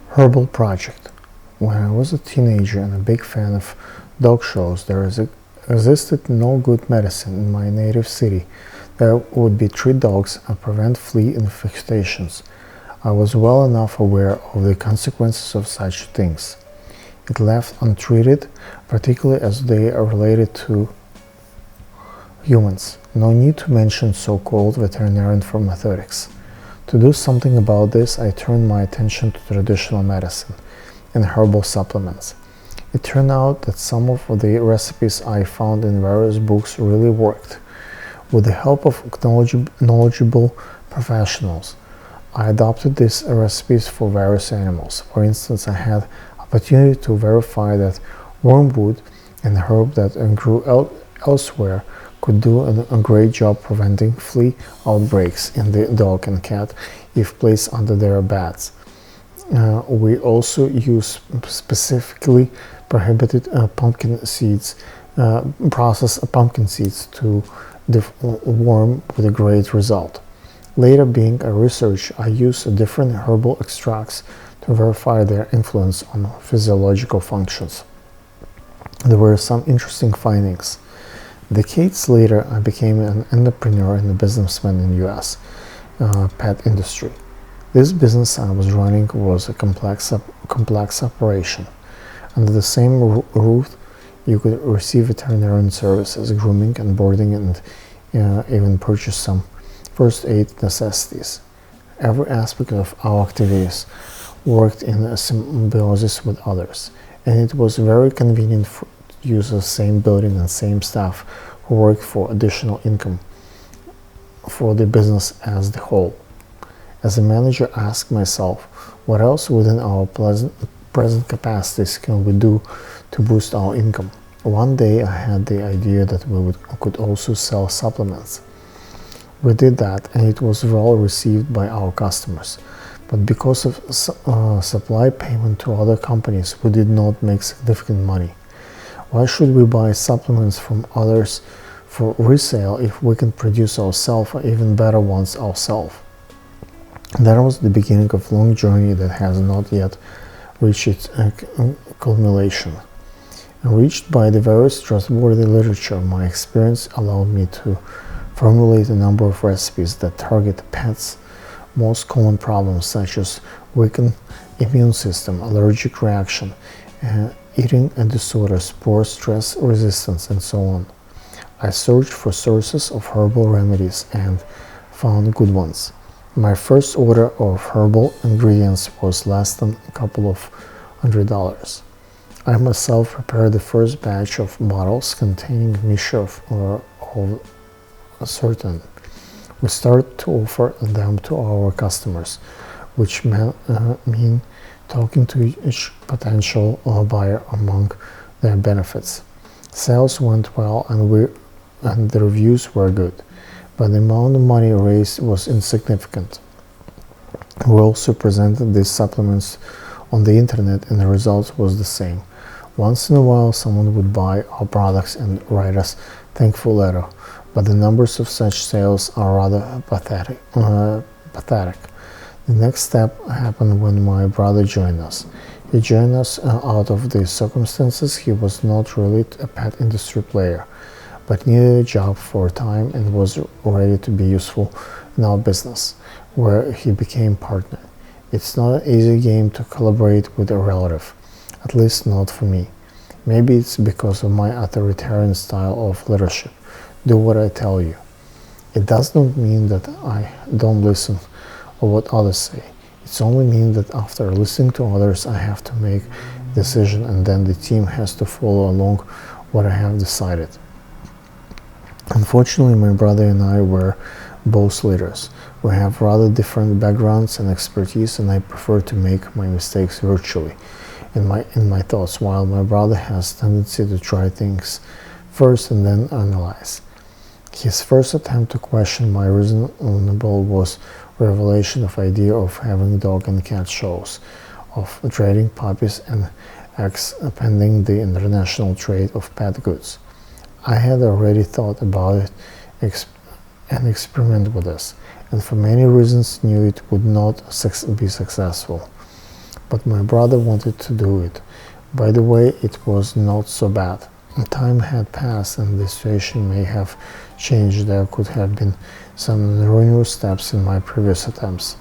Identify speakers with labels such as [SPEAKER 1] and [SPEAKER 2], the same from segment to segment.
[SPEAKER 1] Herbal project. When I was a teenager and a big fan of dog shows, existed no good medicine in my native city that would be treat dogs and prevent flea infestations. I was well enough aware of the consequences of such things. If left untreated, particularly as they are related to humans. No need to mention so-called veterinary pharmaceutics. To do something about this, I turned my attention to traditional medicine and herbal supplements. It turned out that some of the recipes I found in various books really worked. With the help of knowledgeable professionals, I adopted these recipes for various animals. For instance, I had opportunity to verify that wormwood, an herb that grew elsewhere, could do a great job preventing flea outbreaks in the dog and cat if placed under their beds. We also use specifically prohibited pumpkin seeds, processed pumpkin seeds to worm with a great result. Later, being a researcher, I used different herbal extracts to verify their influence on physiological functions. There were some interesting findings. Decades later, I became an entrepreneur and a businessman in the U.S. Pet industry. This business I was running was a complex operation. Under the same roof, you could receive veterinarian services, grooming and boarding, and even purchase some first aid necessities. Every aspect of our activities worked in a symbiosis with others, and it was very convenient to use the same building and same staff who worked for additional income for the business as the whole. As a manager, I asked myself, what else within our present capacities can we do to boost our income? One day I had the idea that we could also sell supplements. We did that, and it was well received by our customers. But because of supply payment to other companies, we did not make significant money. Why should we buy supplements from others for resale if we can produce ourselves or even better ones ourselves? That was the beginning of a long journey that has not yet reached its culmination. Enriched by the various trustworthy literature, my experience allowed me to formulate a number of recipes that target pets' most common problems, such as weakened immune system, allergic reaction, eating disorders, poor stress resistance, and so on. I searched for sources of herbal remedies and found good ones. My first order of herbal ingredients was less than a couple of $100. I myself prepared the first batch of bottles containing a mixture of certain. We started to offer them to our customers, which mean talking to each potential buyer among their benefits. Sales went well, and the reviews were good, but the amount of money raised was insignificant. We also presented these supplements on the internet, and the result was the same. Once in a while, someone would buy our products and write us a thankful letter, but the numbers of such sales are rather pathetic. The next step happened when my brother joined us. He joined us out of the circumstances. He was not really a pet industry player, but needed a job for a time and was ready to be useful in our business, where he became partner. It's not an easy game to collaborate with a relative, at least not for me. Maybe it's because of my authoritarian style of leadership. Do what I tell you. It does not mean that I don't listen or what others say. It's only means that after listening to others, I have to make a decision, and then the team has to follow along what I have decided. Unfortunately, my brother and I were both leaders. We have rather different backgrounds and expertise, and I prefer to make my mistakes virtually in my thoughts, while my brother has tendency to try things first and then analyze. His first attempt to question my reasoning was revelation of idea of having dog and cat shows, of trading puppies and expanding the international trade of pet goods. I had already thought about it and experimented with this, and for many reasons knew it would not be successful. but my brother wanted to do it. By the way, it was not so bad. Time had passed and the situation may have changed. There could have been some erroneous steps in my previous attempts.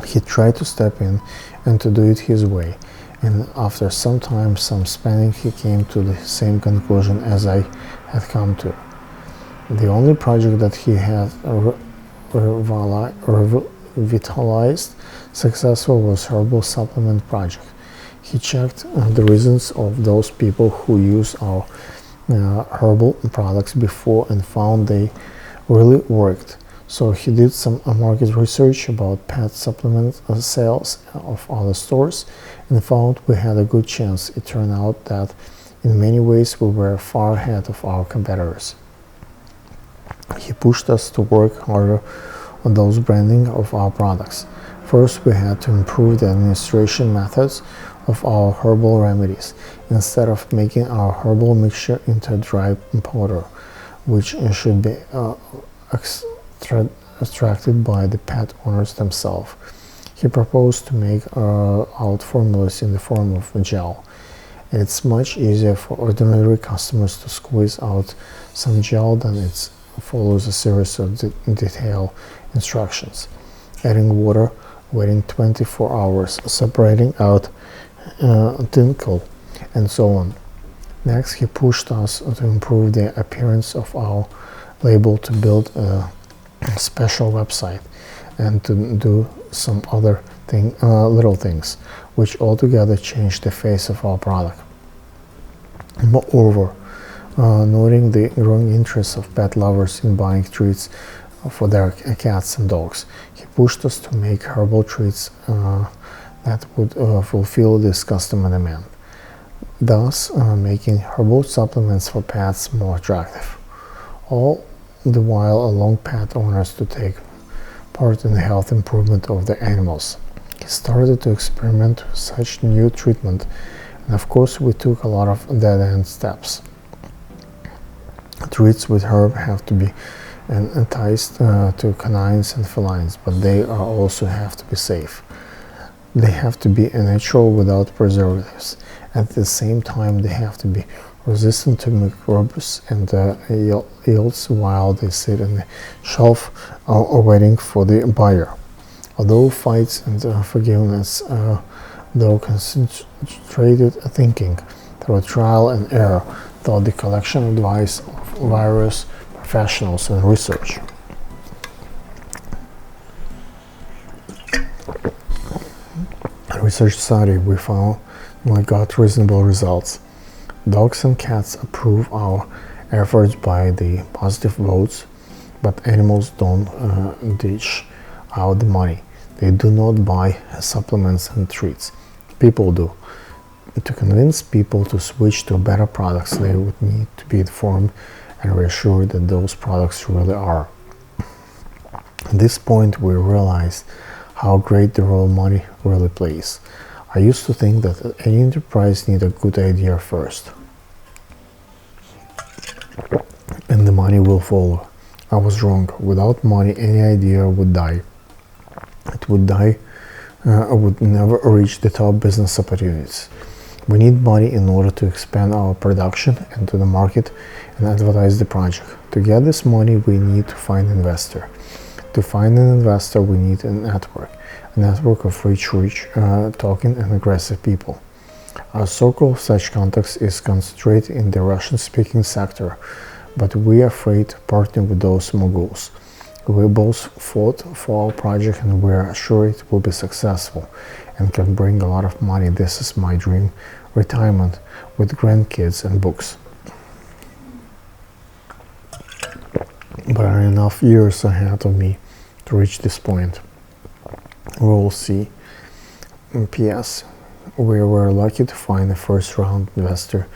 [SPEAKER 1] He tried to step in and to do it his way, and after some time, some spending, he came to the same conclusion as I had come to. The only project that he had revitalized successful was Herbal supplement project. He checked the reasons of those people who use our herbal products before and found they really worked. So he did some market research about pet supplement sales of other stores and found we had a good chance. It turned out that in many ways we were far ahead of our competitors. He pushed us to work harder on those branding of our products. First, we had to improve the administration methods of our herbal remedies. Instead of making our herbal mixture into a dry powder, which should be extracted by the pet owners themselves, he proposed to make out formulas in the form of a gel. It's much easier for ordinary customers to squeeze out some gel than it follows a series of detailed instructions. Adding water, waiting 24 hours, separating out tinkle, and so on. Next, he pushed us to improve the appearance of our label, to build a special website, and to do some other little things, which altogether changed the face of our product. Moreover, noting the growing interest of pet lovers in buying treats for their cats and dogs, he pushed us to make herbal treats that would fulfill this customer demand, thus making herbal supplements for pets more attractive. All the while allowing pet owners to take part in the health improvement of their animals. He started to experiment with such new treatment, and of course we took a lot of dead-end steps. Treats with herb have to be enticed to canines and felines, but they also have to be safe. They have to be natural without preservatives. At the same time, they have to be resistant to microbes and ills while they sit on the shelf waiting for the buyer. Although fights and forgiveness, though concentrated thinking through trial and error, through the collection of advice of various professionals and research. Research study, we found we got reasonable results. Dogs and cats approve our efforts by the positive votes, but animals don't dish out the money. They do not buy supplements and treats. People do. To convince people to switch to better products, they would need to be informed and reassured that those products really are. At this point, we realized how great the role money really plays. I used to think that any enterprise needs a good idea first, and the money will follow. I was wrong. Without money, any idea would die. It would die. Would never reach the top business opportunities. We need money in order to expand our production and to the market and advertise the project. To get this money, we need to find an investor. To find an investor, we need a network of rich, talking and aggressive people. Our circle of such contacts is concentrated in the Russian-speaking sector, but we are afraid to partner with those moguls. We both fought for our project and we are sure it will be successful and can bring a lot of money. This is my dream retirement with grandkids and books. But there are enough years ahead of me to reach this point. We will see. P.S. We were lucky to find a first round investor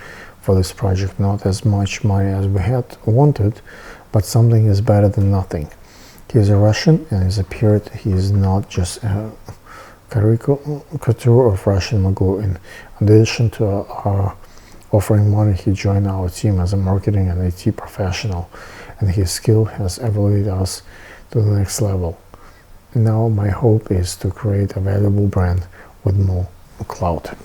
[SPEAKER 1] for this project. Not as much money as we had wanted, but something is better than nothing. He is a Russian and is appeared he is not just a caricature of Russian mogul. In addition to our offering money, he joined our team as a marketing and IT professional, and his skill has elevated us to the next level. Now my hope is to create a valuable brand with more clout.